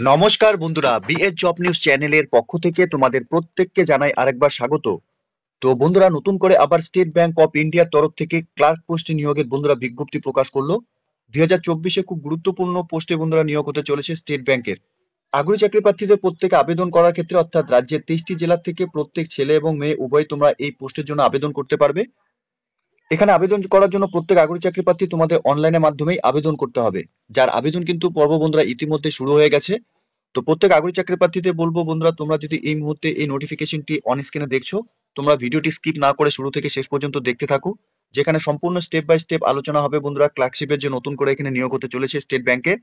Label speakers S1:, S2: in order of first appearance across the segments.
S1: নমস্কার বন্ধুরা, BS job news চ্যানেলের পক্ষ থেকে তোমাদের প্রত্যেককে জানাই আরেকবার স্বাগত। তো বন্ধুরা, নতুন করে আবার স্টেট ব্যাংক অফ ইন্ডিয়ার তরফ থেকে ক্লার্ক পোস্টে নিয়োগের বন্ধুরা বিজ্ঞপ্তি প্রকাশ করলো। 2024-এ খুব গুরুত্বপূর্ণ পোস্টে বন্ধুরা নিয়োগ হতে চলেছে স্টেট ব্যাংকের। আগ্রহী চাকরি প্রার্থীদের প্রত্যেকে আবেদন করার ক্ষেত্রে অর্থাৎ রাজ্যের 23টি জেলা থেকে প্রত্যেক ছেলে এবং মেয়ে উভয় তোমরা এই পোস্টের জন্য আবেদন করতে পারবে। এখানে আবেদন করার জন্য প্রত্যেক আগ্রহী চাকরি প্রার্থী তোমাদের অনলাইনের মাধ্যমেই আবেদন করতে হবে, যার আবেদন কিন্তু পর্ব বন্ধুরা ইতিমধ্যে শুরু হয়ে গেছে। তো প্রত্যেক আগ্রহী চাকরি প্রার্থীদের বলবো বন্ধুরা, তোমরা যদি এই মুহূর্তে এই নোটিফিকেশনটি অন স্ক্রিনে দেখছো, তোমরা ভিডিওটি স্কিপ না করে শুরু থেকে শেষ পর্যন্ত দেখতে থাকো, যেখানে সম্পূর্ণ স্টেপ বাই স্টেপ আলোচনা হবে বন্ধুরা ক্লার্কশিপের যে নতুন করে এখানে নিয়োগ হতে চলেছে স্টেট ব্যাংকে,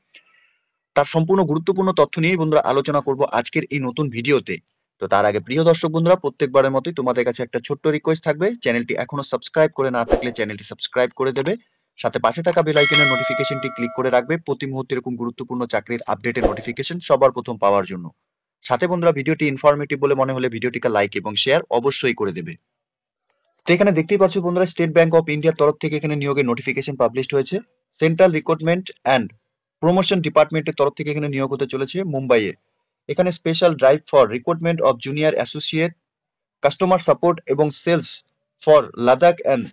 S1: তার সম্পূর্ণ গুরুত্বপূর্ণ তথ্য নিয়েই বন্ধুরা আলোচনা করব আজকের এই নতুন ভিডিওতে। তো তার আগে প্রিয় দর্শক বন্ধুরা, প্রত্যেকবারের মতোই তোমাদের কাছে একটা ছোট্ট রিকোয়েস্ট থাকবে, চ্যানেলটি এখনো সাবস্ক্রাইব করে না থাকলে চ্যানেলটি সাবস্ক্রাইব করে দেবে, সাথে পাশে থাকা বেল আইকনের নোটিফিকেশনটি ক্লিক করে রাখবে প্রতি মুহূর্তে এরকম গুরুত্বপূর্ণ চাকরির আপডেটের নোটিফিকেশন সবার প্রথম পাওয়ার জন্য। সাথে বন্ধুরা, ভিডিওটি ইনফরমেটিভ বলে মনে হলে ভিডিওটিকে লাইক এবং শেয়ার অবশ্যই করে দেবে। তো এখানে দেখতেই পাচ্ছ বন্ধুরা, স্টেট ব্যাংক অফ ইন্ডিয়ার তরফ থেকে এখানে নিয়োগের নোটিফিকেশন পাবলিশড হয়েছে। সেন্ট্রাল রিক্রুটমেন্ট অ্যান্ড প্রমোশন ডিপার্টমেন্টের তরফ থেকে এখানে নিয়োগ হতে চলেছে মুম্বাইয়ে। এখানে special drive for recruitment of junior associate, customer support এবং sales for Ladakh and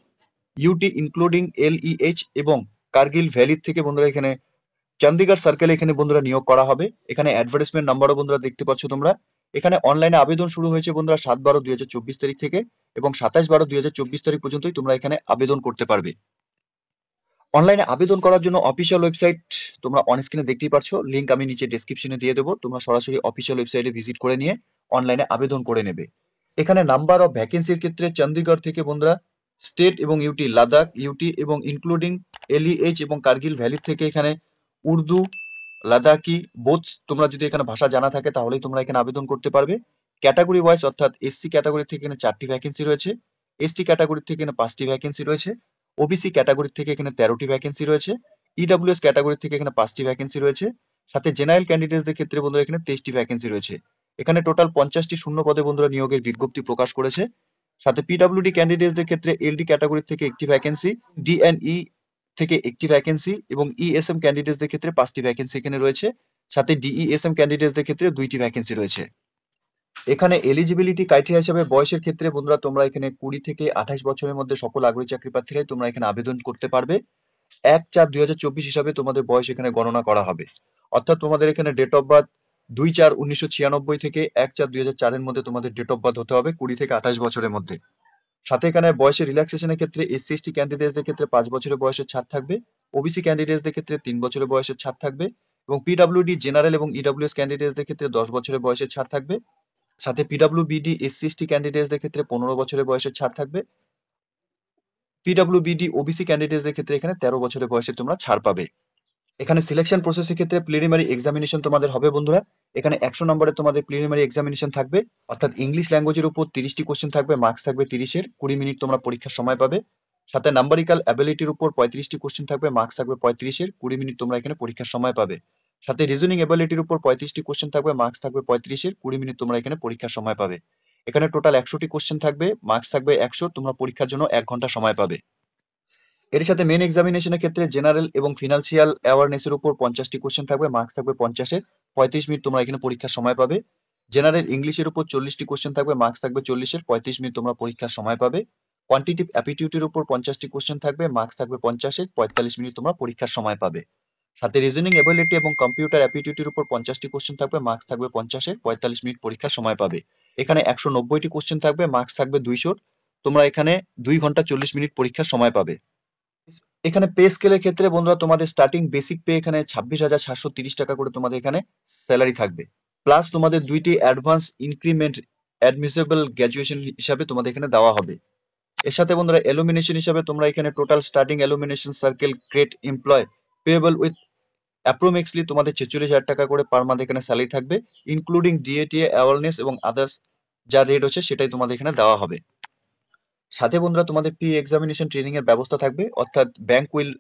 S1: UT including LEH এবং কার্গিল ভ্যালি থেকে বন্ধুরা এখানে চন্ডীগড় সার্কেলে এখানে বন্ধুরা নিয়োগ করা হবে। এখানে অ্যাডভার্টাইজমেন্ট নাম্বারও বন্ধুরা দেখতে পাচ্ছ তোমরা। এখানে অনলাইনে আবেদন শুরু হয়েছে বন্ধুরা 7/12/2024 তারিখ থেকে এবং 27/12/2024 তারিখ পর্যন্তই তোমরা এখানে আবেদন করতে পারবে। অনলাইনে আবেদন করার জন্য অফিসিয়াল ওয়েবসাইট তোমরা অন স্ক্রিনে দেখতেই পাচ্ছ, লিংক আমি নিচে ডেসক্রিপশনে দিয়ে দেবো, তোমরা সরাসরি অফিসিয়াল ওয়েবসাইটে ভিজিট করে নিয়ে অনলাইনে আবেদন করে নেবে। এখানে নাম্বার অফ ভ্যাকেন্সির ক্ষেত্রে চন্ডীগড় থেকে বন্ধুরা স্টেট এবং ইউটি, লাদাখ ইউটি এবং ইনক্লুডিং LEH এবং কার্গিল ভ্যালি থেকে এখানে উর্দু, লাদাখি বোথ, তোমরা যদি এখানে ভাষা জানা থাকে তাহলেই তোমরা এখানে আবেদন করতে পারবে। ক্যাটাগরি ওয়াইজ অর্থাৎ SC ক্যাটাগরি থেকে এখানে 4টি ভ্যাকেন্সি রয়েছে, ST ক্যাটাগরি থেকে এখানে 5টি ভ্যাকেন্সি রয়েছে, OBC ক্যাটাগরি থেকে এখানে 13টি ভ্যাকেন্সি রয়েছে, EWS ক্যাটাগরি থেকে এখানে 5টি ভ্যাকেন্সি রয়েছে, সাথে জেনারেল ক্যান্ডিডেটসদের ক্ষেত্রে বন্ধুরা এখানে 23টি ভ্যাকেন্সি রয়েছে। এখানে টোটাল 50টি শূন্য পদে বন্ধুরা নিয়োগের বিজ্ঞপ্তি প্রকাশ করেছে। সাথে PWD ক্যান্ডিডেটসদের ক্ষেত্রে LD ক্যাটাগরি থেকে একটি ভ্যাকেন্সি, DNE থেকে একটি ভ্যাকেন্সি এবং ESM ক্যান্ডিডেটসদের ক্ষেত্রে 5টি ভ্যাকেন্সি এখানে রয়েছে। সাথে DESM ক্যান্ডিডেটসদের ক্ষেত্রে 2টি ভ্যাকেন্সি রয়েছে। এখানে এলিজিবিলিটি ক্রাইটেরিয়া হিসেবে বয়সের ক্ষেত্রে বন্ধুরা তোমরা এখানে 20 থেকে 28 বছরের মধ্যে সকল আগ্রহী চাকরি প্রার্থীরাই তোমরা এখানে আবেদন করতে পারবে। 1/4/2024 হিসাবে তোমাদের বয়স এখানে গণনা করা হবে, অর্থাৎ তোমাদের এখানে ডেট অফ বার্থ 2/4/1996 থেকে 1/4/2004 এর মধ্যে তোমাদের ডেট অফ বার্থ হতে হবে, 20 থেকে 28 বছরের মধ্যে। সাথে এখানে বয়সের রিল্যাক্সেশনের ক্ষেত্রে SC/ST ক্যান্ডিডেটসদের ক্ষেত্রে 5 বছরের বয়সের ছাড় থাকবে, OBC ক্যান্ডিডেটসদের ক্ষেত্রে 3 বছরের বয়সের ছাড় থাকবে এবং PWD জেনারেল এবং EWS ক্যান্ডিডেটসদের ক্ষেত্রে 10 বছরের বয়সের ছাড় থাকবে। সাথে PWBD SC/ST ক্যান্ডিডেটসদের ক্ষেত্রে 15 বছরের বয়সের ছাড় থাকবে। PWBD OBC ক্যান্ডিডেটসদের ক্ষেত্রে এখানে 13 বছরের বয়সে তোমরা ছাড় পাবে। এখানে সিলেকশন প্রসেসের ক্ষেত্রে প্রিলিমিনারি এক্সামিনেশন তোমাদের হবে বন্ধুরা। এখানে 100 নম্বরের তোমাদের প্রিলিমিনারি এক্সামিনেশন থাকবে, অর্থাৎ ইংলিশ ল্যাঙ্গুয়েজের উপর 30টি কোশ্চেন থাকবে, মার্কস থাকবে 30-এর, 20 মিনিট তোমরা পরীক্ষার সময় পাবে। সাথে নাম্বারিক্যাল অ্যাবিলিটির উপর 35টি কোশ্চেন থাকবে, মার্কস থাকবে 35-এর, 20 মিনিট তোমরা এখানে পরীক্ষার সময় পাবে। সাথে রিজনিং অ্যাবিলিটির উপর 35টি কোশ্চেন থাকবে, মার্কস থাকবে 35-এর, 20 মিনিট তোমরা এখানে পরীক্ষার সময় পাবে। এখানে টোটাল 100টি কোশ্চেন থাকবে, মার্কস থাকবে 100, তোমরা পরীক্ষার জন্য 1 ঘন্টা সময় পাবে। এর সাথে মেন এক্সামিনেশনের ক্ষেত্রে জেনারেল এবং ফিনান্সিয়াল অ্যাওয়ারনেসের উপর 50টি কোশ্চেন থাকবে, মার্কস থাকবে 50-এর, 35 মিনিট তোমরা এখানে পরীক্ষার সময় পাবে। জেনারেল ইংলিশের উপর 40টি কোশ্চেন থাকবে, মার্কস থাকবে 40-এর, 35 মিনিট তোমরা পরীক্ষার সময় পাবে। কোয়ান্টিটিভ অ্যাপটিটিউডের উপর 50টি কোশ্চেন থাকবে, মার্কস থাকবে 50-এর, 45 মিনিট তোমরা পরীক্ষার সময় পাবে। সাথে রিজনিং এবিলিটি এবং কম্পিউটার অ্যাপটিটিউডের উপর 50টি কোশ্চেন থাকবে, মার্কস থাকবে 50-এর, 45 মিনিট পরীক্ষার সময় পাবে। এখানে 190টি কোশ্চেন থাকবে, মার্কস থাকবে 200, তোমরা এখানে 2 ঘন্টা 40 মিনিট পরীক্ষার সময় পাবে। এখানে পে স্কেলের ক্ষেত্রে বন্ধুরা তোমাদের স্টার্টিং বেসিক পে এখানে 26,730 টাকা করে তোমাদের এখানে স্যালারি থাকবে, প্লাস তোমাদের 2টি অ্যাডভান্স ইনক্রিমেন্ট অ্যাডমিসেবল গ্র্যাজুয়েশন হিসাবে তোমাদের এখানে দেওয়া হবে। এর সাথে বন্ধুরা এলুমিনেশন হিসাবে তোমরা এখানে টোটাল স্টার্টিং এলুমিনেশন circle grade employ payable with approximately তোমাদের 46,000 টাকা করে পার মান্থ এখানে স্যালারি থাকবে, ইনক্লুডিং ডিএটিএ অ্যাওয়ারনেস এবং আদার্স যা রেট হচ্ছে সেটাই তোমাদের এখানে দেওয়া হবে। সাথে বন্ধুরা তোমাদের প্রি এক্সামিনেশন ট্রেনিং এর ব্যবস্থা থাকবে, অর্থাৎ bank will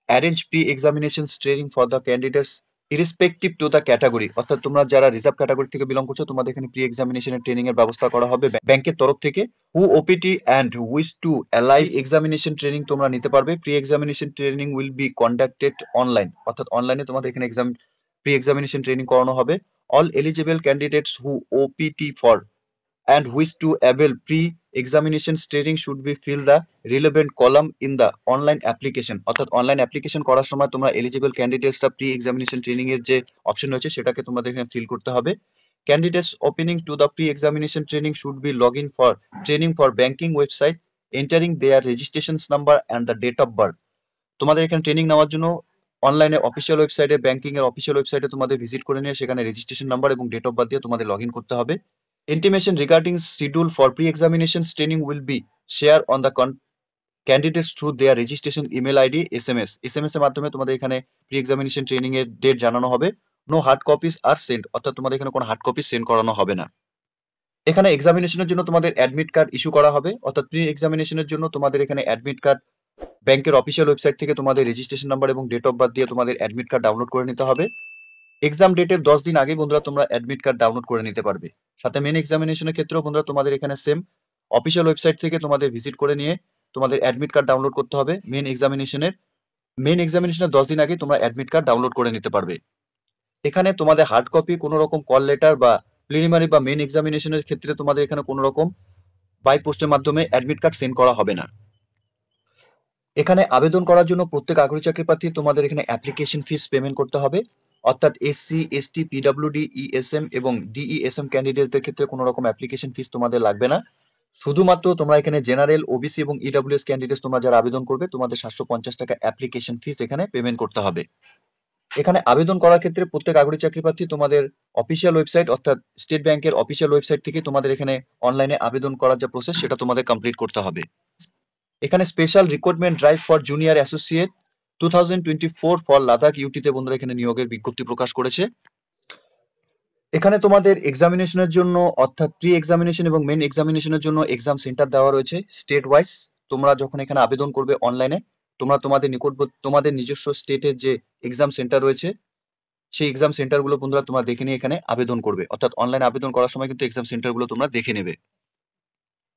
S1: arrange pre examination training for the candidates irrespective to the category, অর্থাৎ তোমরা যারা রিজার্ভ ক্যাটাগরি থেকে বিলং করছো তোমাদের এখানে প্রি এক্সামিনেশনের ট্রেনিং এর ব্যবস্থা করা হবে ব্যাংকের তরফ থেকে। Who opt and wish to live examination training তোমরা নিতে পারবে। Pre examination training will be conducted online, অর্থাৎ অনলাইনে তোমাদের এখানে প্রি এক্সামিনেশন ট্রেনিং করানো হবে। All eligible candidates who opt for and wish to avail pre-examination training should be fill the relevant column in the online application। অর্থাৎ online application করার সময় তোমরা এলিজিবল ক্যান্ডিডেটসরা প্রি এক্সামিনেশন ট্রেনিং এর যে option রয়েছে সেটাকে তোমাদের এখানে ফিল করতে হবে। Candidates opening to the pre examination training should be log in for training for banking website entering their registration number and the date of birth. তোমাদের এখানে ট্রেনিং নেওয়ার জন্য অনলাইনে অফিসিয়াল ওয়েবসাইটে ব্যাংকিং এর অফিসিয়াল ওয়েবসাইটে তোমাদের ভিজিট করে নিয়ে সেখানে রেজিস্ট্রেশন নাম্বার এবং ডেট অফ বার্থ দিয়ে তোমাদের লগ ইন করতে হবে। Intimation regarding schedule for pre-examination training will be shared on the candidates through their registration email ID SMS এর মাধ্যমে তোমাদের এখানে pre-examination training এর ডেট জানানো হবে। No hard copies are sent অর্থাৎ তোমাদের এখানে কোনো হার্ড কপি সেন্ড করানো হবে না। এখানে এক্সামিনেশনের জন্য তোমাদের অ্যাডমিট কার্ড ইস্যু করা হবে অর্থাৎ প্রি এক্সামিনেশনের জন্য তোমাদের এখানে অ্যাডমিট কার্ড ব্যাংকের অফিসিয়াল ওয়েবসাইট থেকে তোমাদের রেজিস্ট্রেশন নাম্বার এবং ডেট অফ বার্থ দিয়ে তোমাদের অ্যাডমিট কার্ড ডাউনলোড করে নিতে হবে। এক্সাম ডেটের 10 দিন আগে বন্ধুরা তোমরা অ্যাডমিট কার্ড ডাউনলোড করে নিতে পারবে। সাথে মেন এক্সামিনেশনের ক্ষেত্রেও বন্ধুরা তোমাদের এখানে সেম অফিসিয়াল ওয়েবসাইট থেকে তোমাদের ভিজিট করে নিয়ে তোমাদের অ্যাডমিট কার্ড ডাউনলোড করতে হবে। মেন এক্সামিনেশনের 10 দিন আগে তোমরা অ্যাডমিট কার্ড ডাউনলোড করে নিতে পারবে। এখানে তোমাদের হার্ড কপি কোনো রকম কল লেটার বা প্রিলিমিনারি বা মেন এক্সামিনেশনের ক্ষেত্রে তোমাদের এখানে কোনো রকম বাই পোস্টের মাধ্যমে অ্যাডমিট কার্ড সেন্ড করা হবে না। এখানে আবেদন করার জন্য প্রত্যেক আগ্রহী চাকরি প্রার্থী তোমাদের এখানে অ্যাপ্লিকেশন ফিস পেমেন্ট করতে হবে অর্থাৎ এসসি এসটি পিডব্লিউডি ইএসএম এবং ডিইএসএম ক্যান্ডিডেটদের ক্ষেত্রে কোনো রকম অ্যাপ্লিকেশন ফিস তোমাদের লাগবে না। শুধুমাত্র তোমরা এখানে জেনারেল ওবিসি এবং ইডব্লিউএস ক্যান্ডিডেটস তোমরা যারা আবেদন করবে তোমাদের 750 টাকা অ্যাপ্লিকেশন ফিস এখানে পেমেন্ট করতে হবে। এখানে আবেদন করার ক্ষেত্রে প্রত্যেক আগ্রহী চাকরি প্রার্থী তোমাদের অফিসিয়াল ওয়েবসাইট অর্থাৎ স্টেট ব্যাংকের অফিসিয়াল ওয়েবসাইট থেকে তোমাদের এখানে অনলাইনে আবেদন করার যে প্রসেস সেটা তোমাদের কমপ্লিট করতে হবে। এখানে special recruitment drive for junior associate 2024 for Ladakh ইউটিতে বন্ধুরা এখানে নিয়োগের বিজ্ঞপ্তি প্রকাশ করেছে। এখানে তোমাদের এক্সামিনেশনের জন্য অর্থাৎ প্রি এক্সামিনেশন এবং মেন এক্সামিনেশনের জন্য এক্সাম সেন্টার দেওয়া রয়েছে স্টেট ওয়াইজ। তোমরা যখন এখানে আবেদন করবে অনলাইনে তোমরা তোমাদের নিজস্ব স্টেটের যে এক্সাম সেন্টার রয়েছে সেই এক্সাম সেন্টারগুলো বন্ধুরা তোমরা দেখে নিয়ে এখানে আবেদন করবে অর্থাৎ অনলাইনে আবেদন করার সময় কিন্তু এক্সাম সেন্টারগুলো তোমরা দেখে নেবে।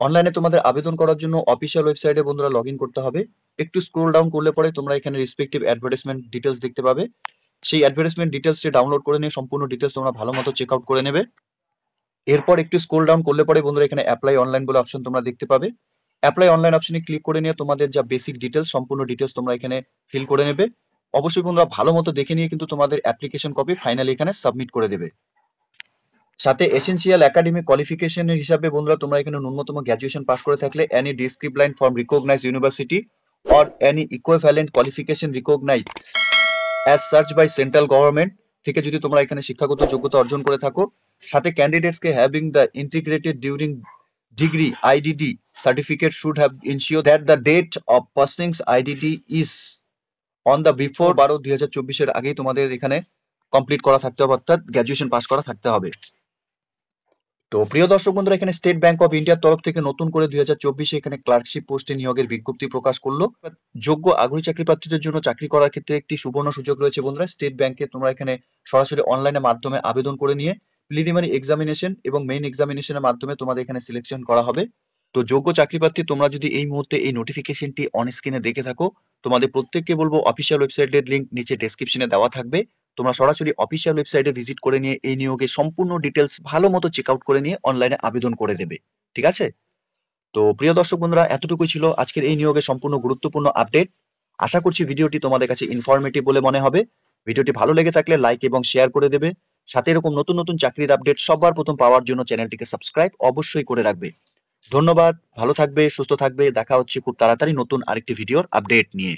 S1: অনলাইনে তোমাদের আবেদন করার জন্য অফিসিয়াল ওয়েবসাইটে বন্ধুরা লগ ইন করতে হবে। একটু স্ক্রল ডাউন করলে পরে তোমরা এখানে রেসপেক্টিভ অ্যাডভার্টাইজমেন্ট ডিটেলস দেখতে পাবে। সেই অ্যাডভার্টাইজমেন্ট ডিটেলসটি ডাউনলোড করে নিয়ে সম্পূর্ণ ডিটেলস তোমরা ভালো মতো চেক আউট করে নেবে। এরপর একটু স্ক্রল ডাউন করলে পরে বন্ধুরা এখানে অ্যাপ্লাই অনলাইন বলে অপশন তোমরা দেখতে পাবে। অ্যাপ্লাই অনলাইন অপশনে ক্লিক করে নিয়ে তোমাদের যা বেসিক ডিটেলস সম্পূর্ণ ডিটেলস তোমরা এখানে ফিল করে নেবে। অবশ্যই বন্ধুরা ভালো মতো দেখে নিয়ে কিন্তু তোমাদের অ্যাপ্লিকেশন কপি ফাইনালি এখানে সাবমিট করে দেবে। সাথে এসেনশিয়াল একাডেমিক কোয়ালিফিকেশনের হিসাবে বন্ধুরা তোমরা এখানে ন্যূনতম গ্র্যাজুয়েশন পাস করে থাকলে any discipline from recognised university or any equivalent qualification recognised as সার্চ বাই সেন্ট্রাল গভর্নমেন্ট থেকে যদি তোমরা এখানে শিক্ষাগত যোগ্যতা অর্জন করে থাকো, সাথে ক্যান্ডিডেটসকে having the integrated dual degree IDD certificate should have ensure that the date of passing IDD is on the before 12/2024 এর আগেই তোমাদের এখানে কমপ্লিট করা থাকতে হবে অর্থাৎ গ্র্যাজুয়েশন পাস করা থাকতে হবে। তো প্রিয় দর্শক বন্ধুরা এখানে স্টেট ব্যাংক অফ ইন্ডিয়ার তরফ থেকে নতুন করে 2024 এখানে ক্লার্কশিপ পোস্টে নিয়োগের বিজ্ঞপ্তি প্রকাশ করলো। যোগ্য আগ্রহী চাকরি প্রার্থীদের জন্য চাকরি করার ক্ষেত্রে একটি সুবর্ণ সুযোগ রয়েছে বন্ধুরা। স্টেট ব্যাংকে তোমরা এখানে সরাসরি অনলাইনের মাধ্যমে আবেদন করে নিয়ে প্রিলিমিনারি এক্সামিনেশন এবং মেইন এক্সামিনেশনের মাধ্যমে তোমাদের এখানে সিলেকশন করা হবে। তো যোগ্য চাকরি প্রার্থী তোমরা যদি এই মুহূর্তে এই নোটিফিকেশনটি অন স্ক্রিনে দেখে থাকো, তোমাদের প্রত্যেককে বলবো অফিসিয়াল ওয়েবসাইটের লিংক নিচে ডেসক্রিপশনে দেওয়া থাকবে। তোমরা সরাসরি অফিসিয়াল ওয়েবসাইটে ভিজিট করে নিয়ে এই নিয়োগের সম্পূর্ণ ডিটেলস ভালো মতো চেক আউট করে নিয়ে অনলাইনে আবেদন করে দেবে। ঠিক আছে? তো প্রিয় দর্শক বন্ধুরা এতটুকুই ছিল আজকের এই নিয়োগের সম্পূর্ণ গুরুত্বপূর্ণ আপডেট। আশা করছি ভিডিওটি তোমাদের কাছে ইনফরমেটিভ বলে মনে হবে। ভিডিওটি ভালো লেগে থাকলে লাইক এবং শেয়ার করে দেবে। সাথে এরকম নতুন নতুন চাকরির আপডেট সবার প্রথম পাওয়ার জন্য চ্যানেলটিকে সাবস্ক্রাইব অবশ্যই করে রাখবে। ধন্যবাদ, ভালো থাকবে, সুস্থ থাকবে। দেখা হচ্ছে খুব তাড়াতাড়ি নতুন আরেকটি ভিডিওর আপডেট নিয়ে।